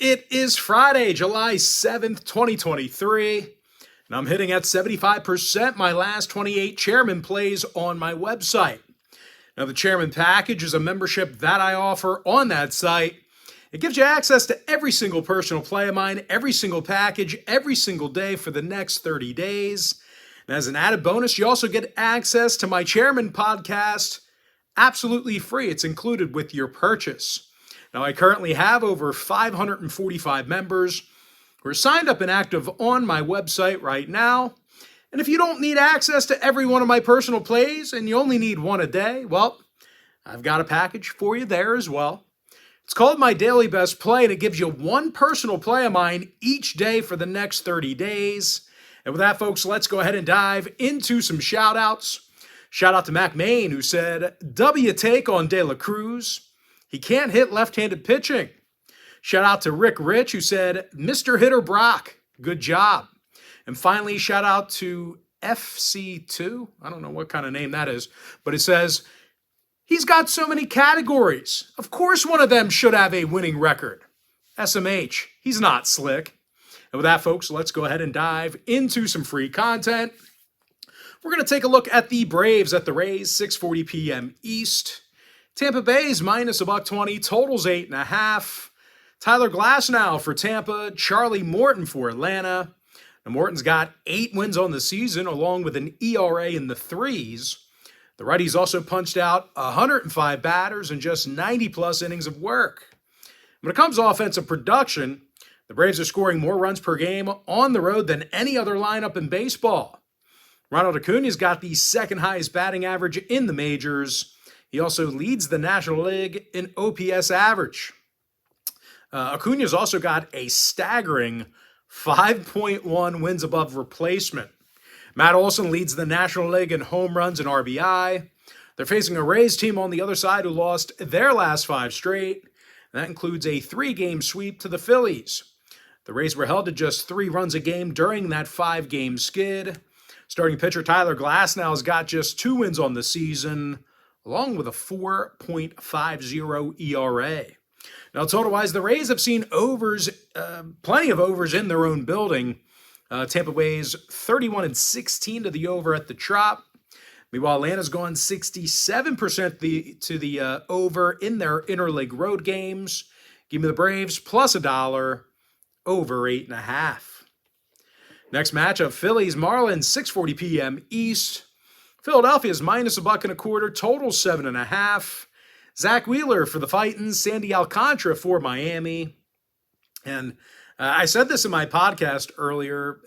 It is Friday, July 7th, 2023, and I'm hitting at 75% my last 28 chairman plays on my website. Now, the chairman package is a membership that I offer on that site. It gives you access to every single personal play of mine, every single package, every single day for the next 30 days. And as an added bonus, you also get access to my chairman podcast absolutely free. It's included with your purchase. Now, I currently have over 545 members who are signed up and active on my website right now. And if you don't need access to every one of my personal plays and you only need one a day, well, I've got a package for you there as well. It's called My Daily Best Play, and it gives you one personal play of mine each day for the next 30 days. And with that, folks, let's go ahead and dive into some shout-outs. Shout out to Mac Main, who said, W take on De La Cruz. He can't hit left-handed pitching. Shout out to Rick Rich, who said, Mr. Hitter Brock, good job. And finally, shout out to FC2. I don't know what kind of name that is, but it says, he's got so many categories. Of course one of them should have a winning record. SMH, he's not slick. And with that, folks, let's go ahead and dive into some free content. We're going to take a look at the Braves at the Rays, 6:40 p.m. East. Tampa Bay's minus $1.20, totals 8.5. Tyler Glasnow for Tampa, Charlie Morton for Atlanta. Now, Morton's got 8 wins on the season, along with an ERA in the 3s. The righties also punched out 105 batters and just 90-plus innings of work. When it comes to offensive production, the Braves are scoring more runs per game on the road than any other lineup in baseball. Ronald Acuna's got the second highest batting average in the majors. He also leads the National League in OPS average. Acuna's also got a staggering 5.1 wins above replacement. Matt Olson leads the National League in home runs and RBI. They're facing a Rays team on the other side who lost their last 5 straight. And that includes a 3-game sweep to the Phillies. The Rays were held to just 3 runs a game during that 5-game skid. Starting pitcher Tyler Glasnow has got just 2 wins on the season, along with a 4.50 ERA. Now, total-wise, the Rays have seen overs, plenty of overs in their own building. Tampa Bay's 31-16 to the over at the Trop. Meanwhile, Atlanta's gone 67% to the over in their interleague road games. Give me the Braves plus $1 over 8.5. Next matchup, Phillies Marlins, 6:40 p.m. East. Philadelphia's minus $1.25, total 7.5. Zach Wheeler for the Titans, Sandy Alcantara for Miami. And I said this in my podcast earlier.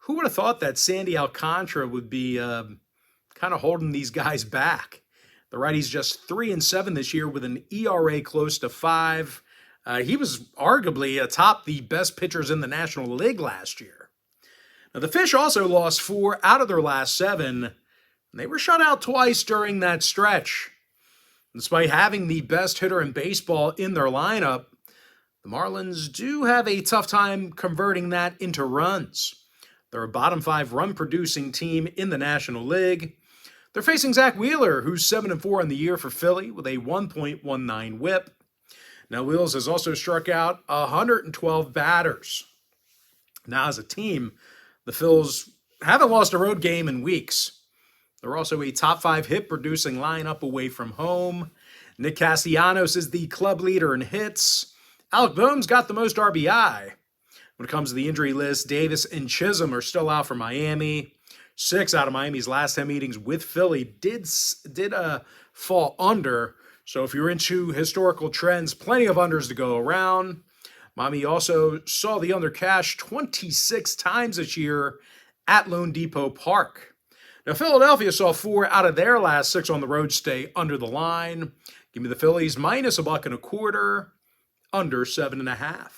Who would have thought that Sandy Alcantara would be kind of holding these guys back? The righty's just 3-7 this year with an ERA close to 5. He was arguably atop the best pitchers in the National League last year. Now, the Fish also lost 4 out of their last 7. And they were shut out twice during that stretch. Despite having the best hitter in baseball in their lineup, the Marlins do have a tough time converting that into runs. They're a bottom 5 run-producing team in the National League. They're facing Zach Wheeler, who's 7-4 on the year for Philly with a 1.19 whip. Now, Wheels has also struck out 112 batters. Now, as a team, the Phils haven't lost a road game in weeks. They're also a top 5 hit-producing lineup away from home. Nick Castellanos is the club leader in hits. Alec Boehm's got the most RBI. When it comes to the injury list, Davis and Chisholm are still out for Miami. 6 out of Miami's last 10 meetings with Philly did fall under. So if you're into historical trends, plenty of unders to go around. Miami also saw the under cash 26 times this year at Lone Depot Park. Now, Philadelphia saw 4 out of their last 6 on the road stay under the line. Give me the Phillies minus $1.25, under 7.5.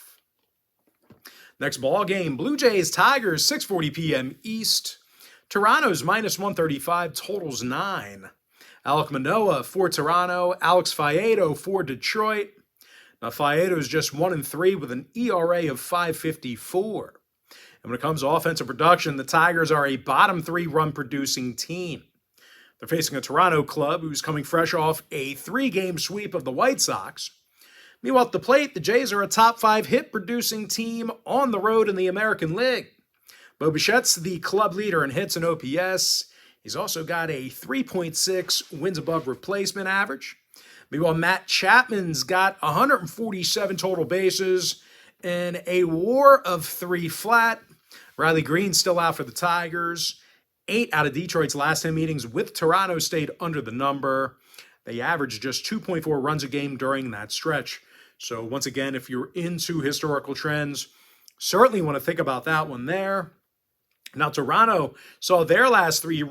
Next ball game, Blue Jays Tigers, 6:40 p.m. East. Toronto's minus 135, totals 9. Alek Manoah for Toronto, Alex Faedo for Detroit. Now, Faedo's just 1-3 with an ERA of 5.54. And when it comes to offensive production, the Tigers are a bottom 3 run-producing team. They're facing a Toronto club who's coming fresh off a 3-game sweep of the White Sox. Meanwhile, at the plate, the Jays are a top 5 hit-producing team on the road in the American League. Bo Bichette's the club leader in hits and OPS. He's also got a 3.6 wins above replacement average. Meanwhile, Matt Chapman's got 147 total bases and a WAR of 3 flat. Riley Green's still out for the Tigers. 8 out of Detroit's last 10 meetings with Toronto stayed under the number. They averaged just 2.4 runs a game during that stretch. So once again, if you're into historical trends, certainly want to think about that one there. Now, Toronto saw their last 3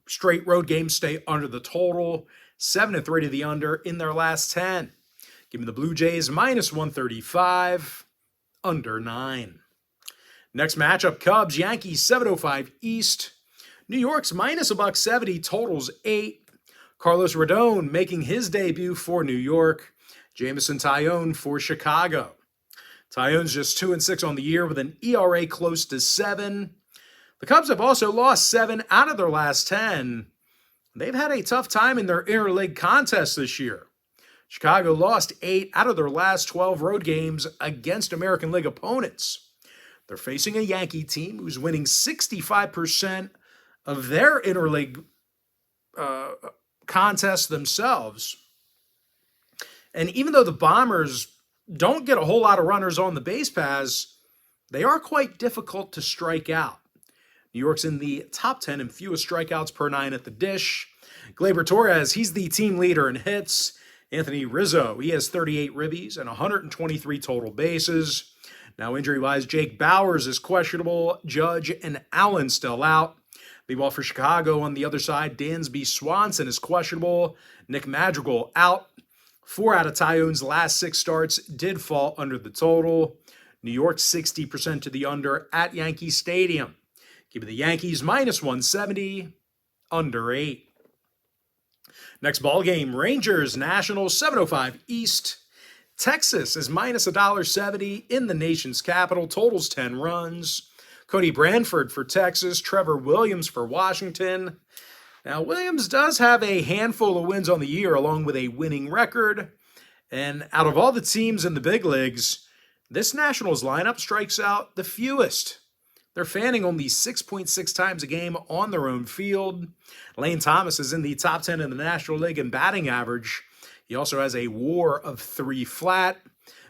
straight road games stay under the total, 7-3 to the under in their last 10. Give me the Blue Jays minus 135, under 9. Next matchup, Cubs, Yankees, 7:05 East. New York's minus $170, totals 8. Carlos Rodon making his debut for New York. Jameson Taillon for Chicago. Taillon's just 2-6 on the year with an ERA close to 7. The Cubs have also lost 7 out of their last 10. They've had a tough time in their interleague contests this year. Chicago lost 8 out of their last 12 road games against American League opponents. They're facing a Yankee team who's winning 65% of their interleague contests themselves. And even though the Bombers don't get a whole lot of runners on the base paths, they are quite difficult to strike out. New York's in the top 10 in fewest strikeouts per 9 at the dish. Gleyber Torres, he's the team leader in hits. Anthony Rizzo, he has 38 ribbies and 123 total bases. Now, injury-wise, Jake Bowers is questionable. Judge and Allen still out. Meanwhile, for Chicago on the other side, Dansby Swanson is questionable. Nick Madrigal out. 4 out of Taillon's last 6 starts did fall under the total. New York 60% to the under at Yankee Stadium. Give me the Yankees minus 170, under 8. Next ball game, Rangers, Nationals, 7:05 East. Texas is minus $1.70 in the nation's capital, totals 10 runs. Cody Branford for Texas, Trevor Williams for Washington. Now, Williams does have a handful of wins on the year along with a winning record. And out of all the teams in the big leagues, this Nationals lineup strikes out the fewest. They're fanning only 6.6 times a game on their own field. Lane Thomas is in the top 10 in the National League in batting average. He also has a WAR of 3 flat.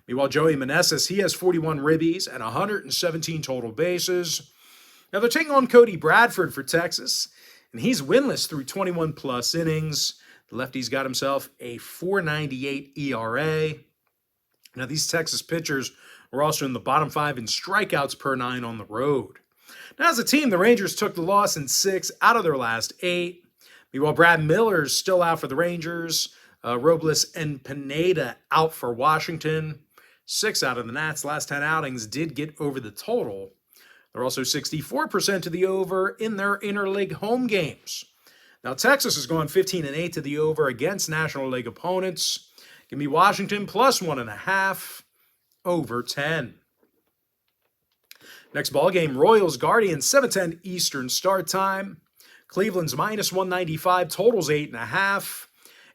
Meanwhile, Joey Meneses, he has 41 ribbies and 117 total bases. Now they're taking on Cody Bradford for Texas, and he's winless through 21-plus innings. The lefty's got himself a 4.98 ERA. Now these Texas pitchers are also in the bottom 5 in strikeouts per 9 on the road. Now as a team, the Rangers took the loss in 6 out of their last 8. Meanwhile, Brad Miller's still out for the Rangers. Robles and Pineda out for Washington. 6 out of the Nats' last 10 outings did get over the total. They're also 64% to the over in their interleague home games. Now, Texas has gone 15-8 to the over against National League opponents. Give me Washington plus 1.5, over 10. Next ball game, Royals Guardians, 7:10 Eastern start time. Cleveland's minus 195, totals 8.5.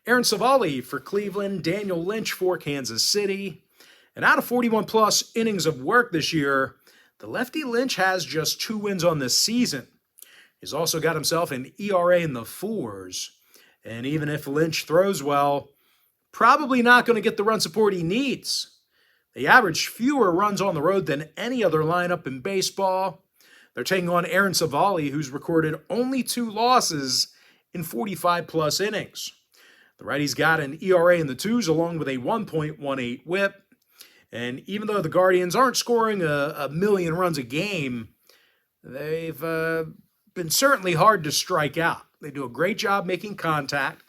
Aaron Savali for Cleveland, Daniel Lynch for Kansas City. And out of 41-plus innings of work this year, the lefty Lynch has just 2 wins on this season. He's also got himself an ERA in the 4s. And even if Lynch throws well, probably not going to get the run support he needs. They average fewer runs on the road than any other lineup in baseball. They're taking on Aaron Savali, who's recorded only 2 losses in 45-plus innings. The righty's got an ERA in the 2s along with a 1.18 whip. And even though the Guardians aren't scoring a million runs a game, they've been certainly hard to strike out. They do a great job making contact.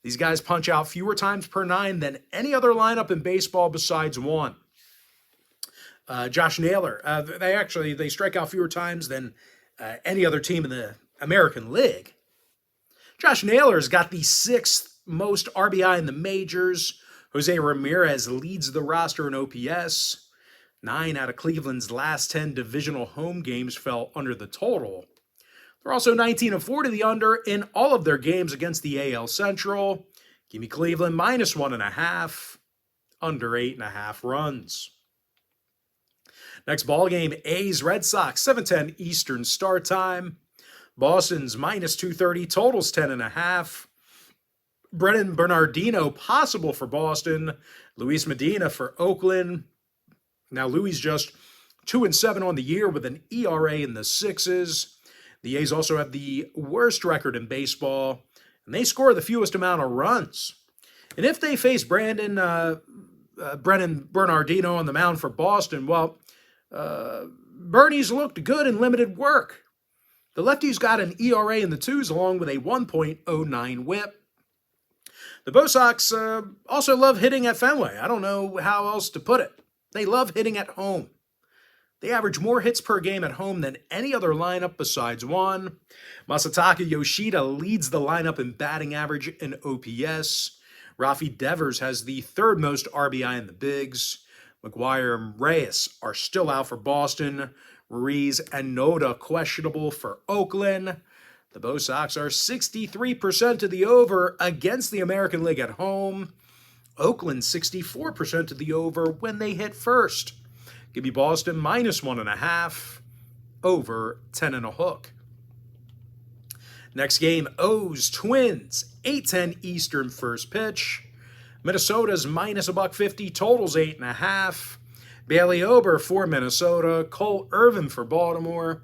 These guys punch out fewer times per 9 than any other lineup in baseball besides one. Josh Naylor, they strike out fewer times than any other team in the American League. Josh Naylor's got the 6th most RBI in the majors. Jose Ramirez leads the roster in OPS. 9 out of Cleveland's last 10 divisional home games fell under the total. They're also 19-4 to the under in all of their games against the AL Central. Give me Cleveland minus 1.5, under 8.5 runs. Next ball game, A's Red Sox, 7:10 Eastern start time. Boston's minus 230, totals 10.5. Brennan Bernardino possible for Boston. Luis Medina for Oakland. Now Luis just 2-7 on the year with an ERA in the sixes. The A's also have the worst record in baseball, and they score the fewest amount of runs. And if they face Brennan Bernardino on the mound for Boston, well, Bernie's looked good in limited work. The lefty's got an ERA in the twos along with a 1.09 whip. The Bo Sox also love hitting at Fenway. I don't know how else to put it. They love hitting at home. They average more hits per game at home than any other lineup besides one. Masataka Yoshida leads the lineup in batting average and OPS. Rafi Devers has the third most RBI in the bigs. McGuire and Reyes are still out for Boston. Ruiz and Noda questionable for Oakland. The Bo Sox are 63% to the over against the American League at home. Oakland 64% to the over when they hit first. Give me Boston minus 1.5, over 10.5. Next game, O's Twins, 8:10 Eastern first pitch. Minnesota's minus $1.50, totals 8.5. Bailey Ober for Minnesota, Cole Irvin for Baltimore.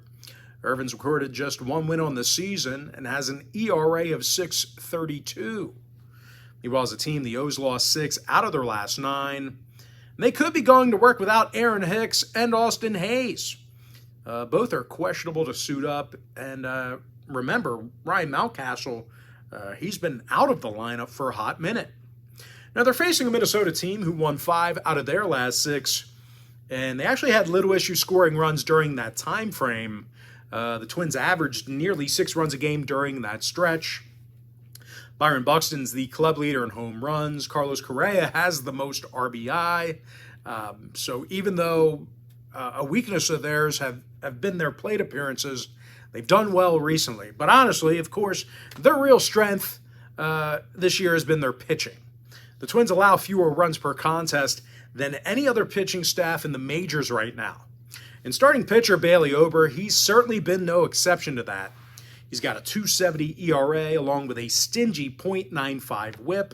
Irvin's recorded just one win on the season and has an ERA of 6.32. Meanwhile, as a team, the O's lost 6 out of their last 9. And they could be going to work without Aaron Hicks and Austin Hayes. Both are questionable to suit up. And remember, Ryan Mountcastle, he's been out of the lineup for a hot minute. Now, they're facing a Minnesota team who won 5 out of their last 6. And they actually had little issue scoring runs during that time frame. The Twins averaged nearly 6 runs a game during that stretch. Byron Buxton's the club leader in home runs. Carlos Correa has the most RBI. So even though a weakness of theirs have been their plate appearances, they've done well recently. But honestly, of course, their real strength this year has been their pitching. The Twins allow fewer runs per contest than any other pitching staff in the majors right now. And starting pitcher Bailey Ober, he's certainly been no exception to that. He's got a 2.70 ERA along with a stingy .95 whip.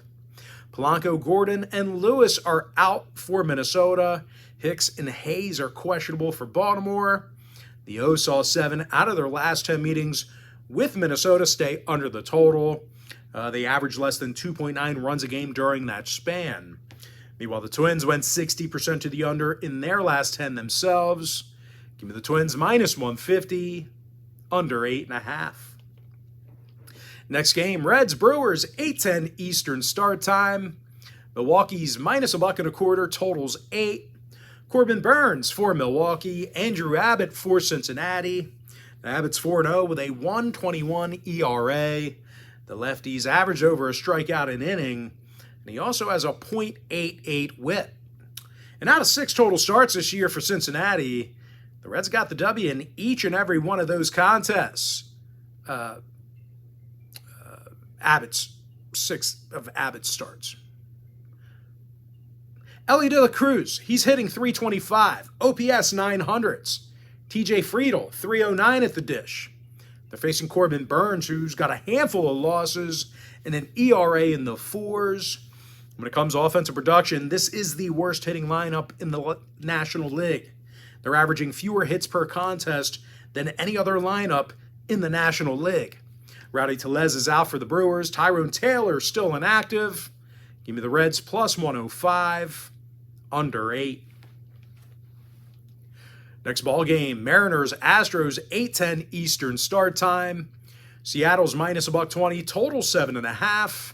Polanco, Gordon, and Lewis are out for Minnesota. Hicks and Hayes are questionable for Baltimore. The O's saw 7 out of their last 10 meetings with Minnesota stay under the total. They averaged less than 2.9 runs a game during that span. Meanwhile, the Twins went 60% to the under in their last 10 themselves. Give me the Twins minus 150, under 8.5. Next game, Reds Brewers, 8:10 Eastern start time. Milwaukee's minus $1.25, totals 8. Corbin Burns for Milwaukee. Andrew Abbott for Cincinnati. Abbott's 4-0 with a 1.21 ERA. The lefties averaged over a strikeout an inning, and he also has a .88 whip. And out of 6 total starts this year for Cincinnati, the Reds got the W in each and every one of those contests. Six of Abbott's starts. Ellie De La Cruz, he's hitting .325, OPS 900s. TJ Friedel, .309 at the dish. They're facing Corbin Burns, who's got a handful of losses and an ERA in the 4s. When it comes to offensive production, this is the worst hitting lineup in the National League. They're averaging fewer hits per contest than any other lineup in the National League. Rowdy Tellez is out for the Brewers. Tyrone Taylor still inactive. Give me the Reds plus 105, under 8. Next ball game, Mariners Astros, 8:10 Eastern start time. Seattle's minus $1.20, total 7.5.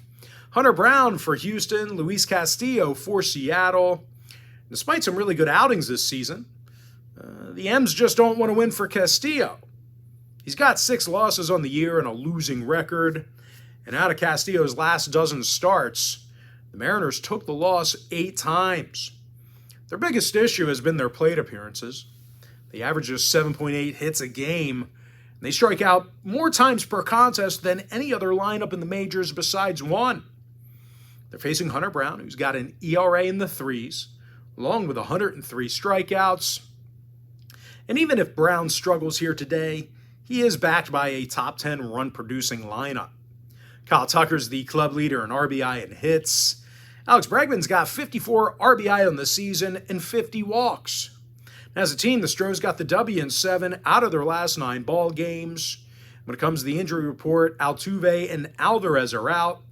Hunter Brown for Houston. Luis Castillo for Seattle. Despite some really good outings this season, the M's just don't want to win for Castillo. He's got 6 losses on the year and a losing record. And out of Castillo's last dozen starts, the Mariners took the loss 8 times. Their biggest issue has been their plate appearances. They average just 7.8 hits a game. And they strike out more times per contest than any other lineup in the majors besides one. They're facing Hunter Brown, who's got an ERA in the threes, along with 103 strikeouts. And even if Brown struggles here today, he is backed by a top 10 run-producing lineup. Kyle Tucker's the club leader in RBI and hits. Alex Bregman's got 54 RBI on the season and 50 walks. As a team, the Stros got the W in 7 out of their last 9 ball games. When it comes to the injury report, Altuve and Alvarez are out.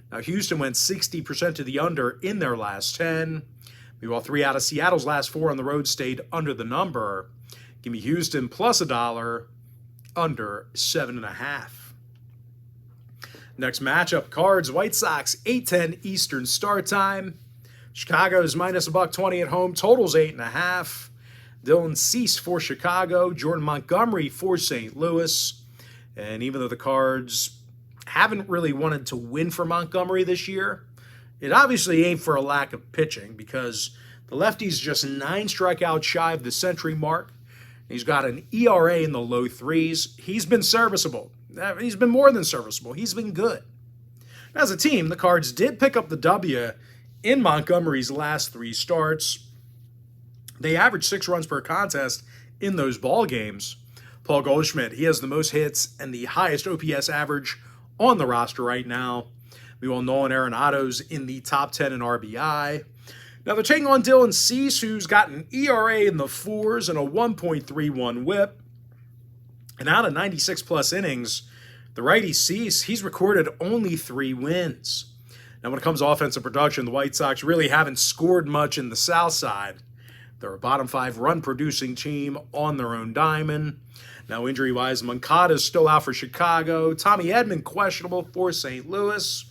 Now, Houston went 60% to the under in their last 10. Meanwhile, 3 out of Seattle's last 4 on the road stayed under the number. Give me Houston plus $1, under 7.5. Next matchup, Cards, White Sox, 8:10 Eastern start time. Chicago's minus $1.20 at home, totals 8.5. Dylan Cease for Chicago, Jordan Montgomery for St. Louis. And even though the Cards haven't really wanted to win for Montgomery this year, it obviously ain't for a lack of pitching, because the lefty's just 9 strikeouts shy of the century mark. He's got an ERA in the low 3s. He's been serviceable. He's been more than serviceable. He's been good. As a team, the Cards did pick up the W in Montgomery's last 3 starts. They averaged 6 runs per contest in those ball games. Paul Goldschmidt, he has the most hits and the highest OPS average on the roster right now. Meanwhile, Nolan Arenado's in the top 10 in RBI. Now they're taking on Dylan Cease, who's got an ERA in the 4s and a 1.31 whip. And out of 96-plus innings, the righty Cease, he's recorded only 3 wins. Now when it comes to offensive production, the White Sox really haven't scored much in the South Side. They're a bottom 5 run-producing team on their own diamond. Now injury-wise, Moncada's still out for Chicago. Tommy Edman questionable for St. Louis.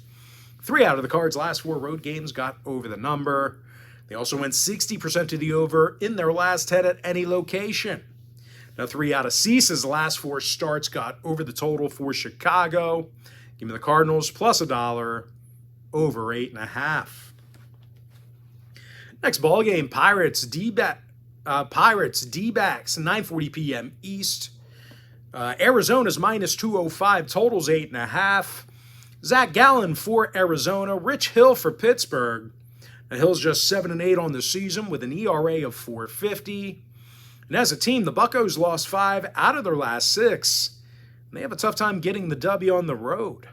3 out of the Cards' last 4 road games got over the number. They also went 60% to the over in their last 10 at any location. Now 3 out of Cease's last 4 starts got over the total for Chicago. Give me the Cardinals plus $1, over 8.5. Next ball game, Pirates D-backs, 9:40 p.m. East. Arizona's minus 205, totals 8.5. Zach Gallen for Arizona, Rich Hill for Pittsburgh. Now, Hill's just 7-8 on the season with an ERA of 4.50. And as a team, the Buccos lost 5 out of their last 6. And they have a tough time getting the W on the road.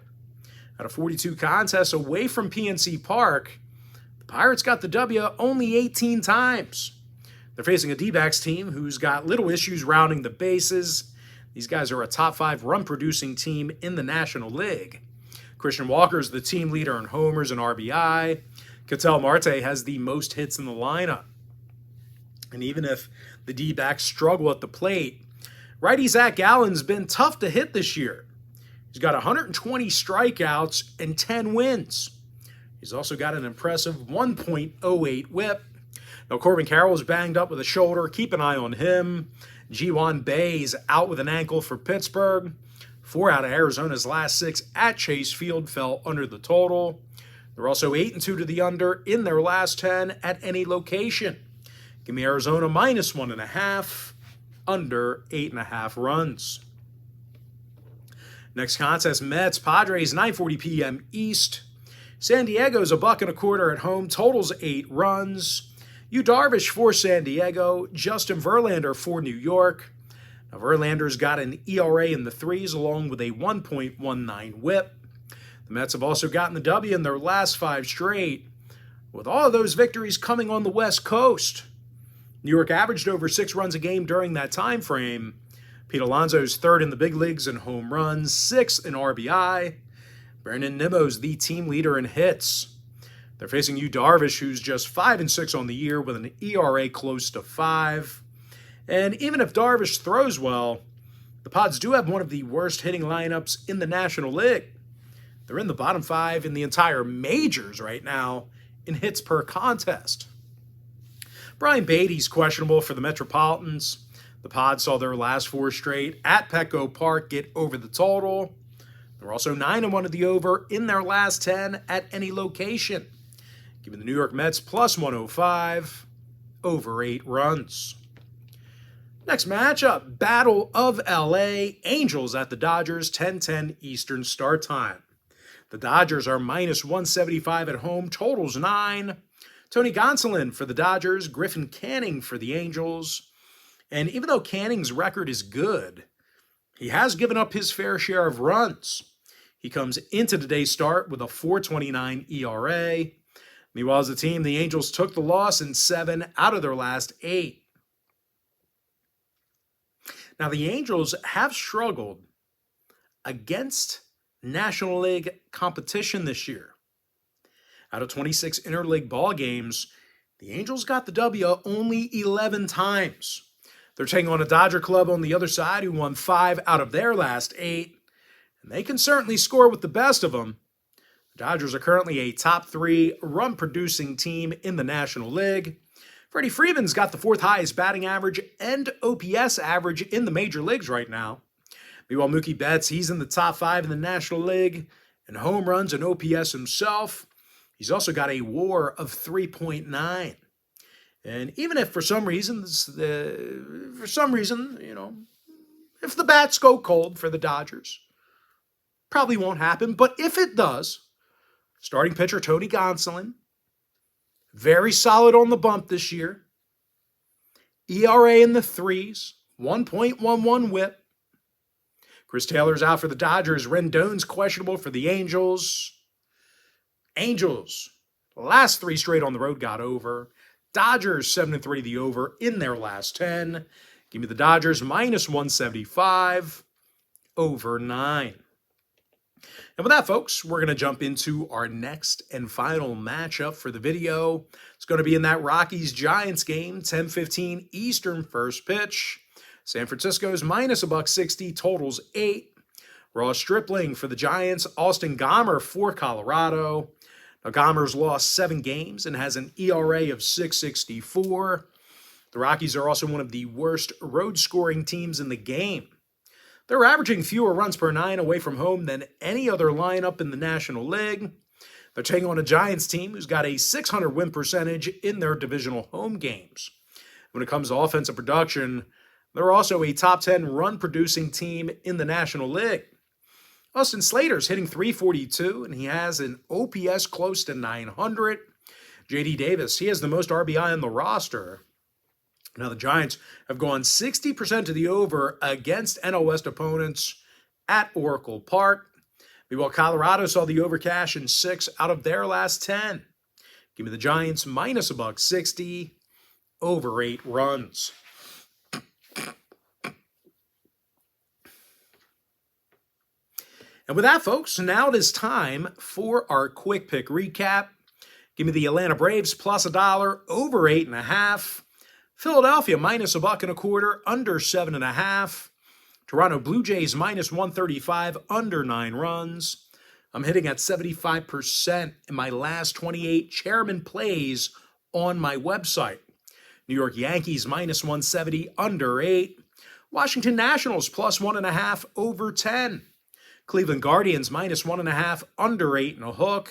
Out of 42 contests away from PNC Park, the Pirates got the W only 18 times. They're facing a D-backs team who's got little issues rounding the bases. These guys are a top 5 run-producing team in the National League. Christian Walker's the team leader in homers and RBI. Ketel Marte has the most hits in the lineup. And even if the D-backs struggle at the plate, righty Zach Gallen's been tough to hit this year. He's got 120 strikeouts and 10 wins. He's also got an impressive 1.08 whip. Now, Corbin Carroll's banged up with a shoulder. Keep an eye on him. Ji-Hwan Bae's out with an ankle for Pittsburgh. 4 out of Arizona's last 6 at Chase Field fell under the total. They're also 8-2 to the under in their last 10 at any location. Give me Arizona minus 1.5, under 8.5 runs. Next contest, Mets, Padres, 9:40 p.m. East. San Diego's $1.25 at home, totals 8 runs. Yu Darvish for San Diego, Justin Verlander for New York. Now, Verlander's got an ERA in the 3s along with a 1.19 whip. The Mets have also gotten the W in their last 5 straight, with all of those victories coming on the West Coast. New York averaged over 6 runs a game during that time frame. Pete Alonso's 3rd in the big leagues in home runs, 6th in RBI. Brandon Nimmo's the team leader in hits. They're facing Yu Darvish, who's just 5-6 on the year with an ERA close to 5. And even if Darvish throws well, the Pods do have one of the worst hitting lineups in the National League. They're in the bottom 5 in the entire majors right now in hits per contest. Brian Beatty's questionable for the Metropolitans. The Pods saw their last 4 straight at Petco Park get over the total. They're also 9-1 at the over in their last 10 at any location. Giving the New York Mets plus 105, over 8 runs. Next matchup, Battle of LA, Angels at the Dodgers, 10:10 Eastern start time. The Dodgers are minus 175 at home, totals 9. Tony Gonsolin for the Dodgers, Griffin Canning for the Angels. And even though Canning's record is good, he has given up his fair share of runs. He comes into today's start with a 4.29 ERA. Meanwhile, as a team, the Angels took the loss in 7 out of their last 8. Now, the Angels have struggled against National League competition this year. Out of 26 interleague ball games, the Angels got the W only 11 times. They're taking on a Dodger club on the other side who won 5 out of their last 8, and they can certainly score with the best of them. The Dodgers are currently a top 3 run-producing team in the National League. Freddie Freeman's got the 4th highest batting average and OPS average in the major leagues right now. Meanwhile, Mookie Betts, he's in the top 5 in the National League in home runs and OPS himself. He's also got a WAR of 3.9. And even if for some reason, if the bats go cold for the Dodgers, probably won't happen. But if it does, starting pitcher Tony Gonsolin, very solid on the bump this year. ERA in the 3s, 1.11 whip. Chris Taylor's out for the Dodgers. Rendon's questionable for the Angels. Angels, last 3 straight on the road got over. Dodgers 7-3 the over in their last 10. Give me the Dodgers minus 175 over 9. And with that, folks, we're going to jump into our next and final matchup for the video. It's going to be in that Rockies-Giants game, 10:15 Eastern first pitch. San Francisco's minus $1.60, totals 8. Ross Stripling for the Giants, Austin Gomber for Colorado. Now, Gomber's lost 7 games and has an ERA of 6.64. The Rockies are also one of the worst road scoring teams in the game. They're averaging fewer runs per 9 away from home than any other lineup in the National League. They're taking on a Giants team who's got a .600 win percentage in their divisional home games. When it comes to offensive production, they're also a top 10 run-producing team in the National League. Austin Slater's hitting .342, and he has an OPS close to 900. J.D. Davis, he has the most RBI on the roster. Now, the Giants have gone 60% to the over against NL West opponents at Oracle Park. Meanwhile, Colorado saw the over cash in 6 out of their last 10. Give me the Giants minus $1.60 over 8 runs. And with that, folks, now it is time for our quick pick recap. Give me the Atlanta Braves plus $1 over 8.5. Philadelphia minus $1.25 under 7.5. Toronto Blue Jays minus 135 under 9 runs. I'm hitting at 75% in my last 28 chairman plays on my website. New York Yankees minus 170 under 8. Washington Nationals plus 1.5 over 10. Cleveland Guardians minus 1.5 under 8.5.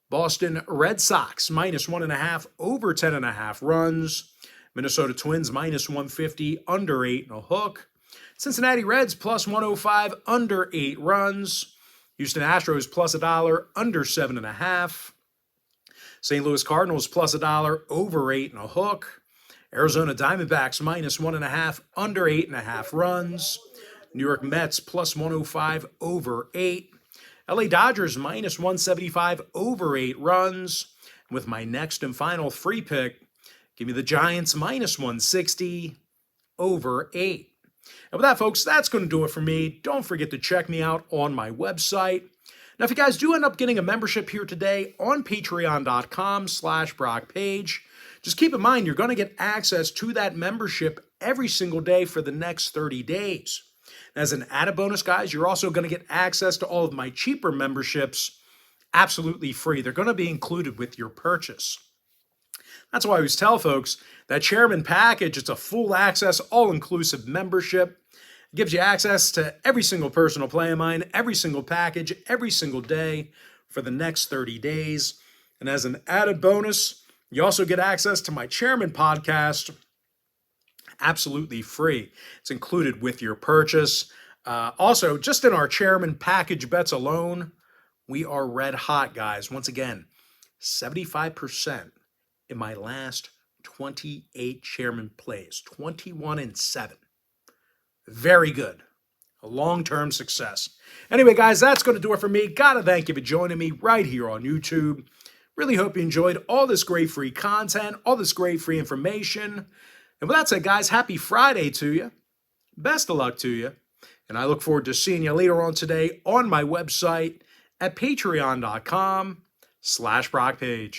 Boston Red Sox minus 1.5 over 10.5 runs. Minnesota Twins minus 150 under 8.5. Cincinnati Reds plus 105 under 8 runs. Houston Astros plus $1 under 7.5. St. Louis Cardinals plus $1 over 8.5. Arizona Diamondbacks minus 1.5 under 8.5 runs. New York Mets plus 105 over 8. LA Dodgers minus 175 over 8 runs. With my next and final free pick, give me the Giants minus 160 over 8. And with that, folks, that's going to do it for me. Don't forget to check me out on my website. Now, if you guys do end up getting a membership here today on patreon.com/BrockPage, just keep in mind you're going to get access to that membership every single day for the next 30 days. As an added bonus, guys, you're also going to get access to all of my cheaper memberships absolutely free. They're going to be included with your purchase. That's why I always tell folks that Chairman Package, it's a full access, all-inclusive membership. It gives you access to every single personal play of mine, every single package, every single day for the next 30 days. And as an added bonus, you also get access to my Chairman podcast absolutely free. It's included with your purchase. Also, just in our Chairman Package bets alone, We are red hot, guys. Once again, 75% in my last 28 chairman plays, 21-7. Very good. A long-term success. Anyway, guys, that's going to do it for me. Gotta thank you for joining me right here on YouTube. Really hope you enjoyed all this great free content, all this great free information. And with that said, guys, happy Friday to you. Best of luck to you. And I look forward to seeing you later on today on my website at patreon.com/BrockPage.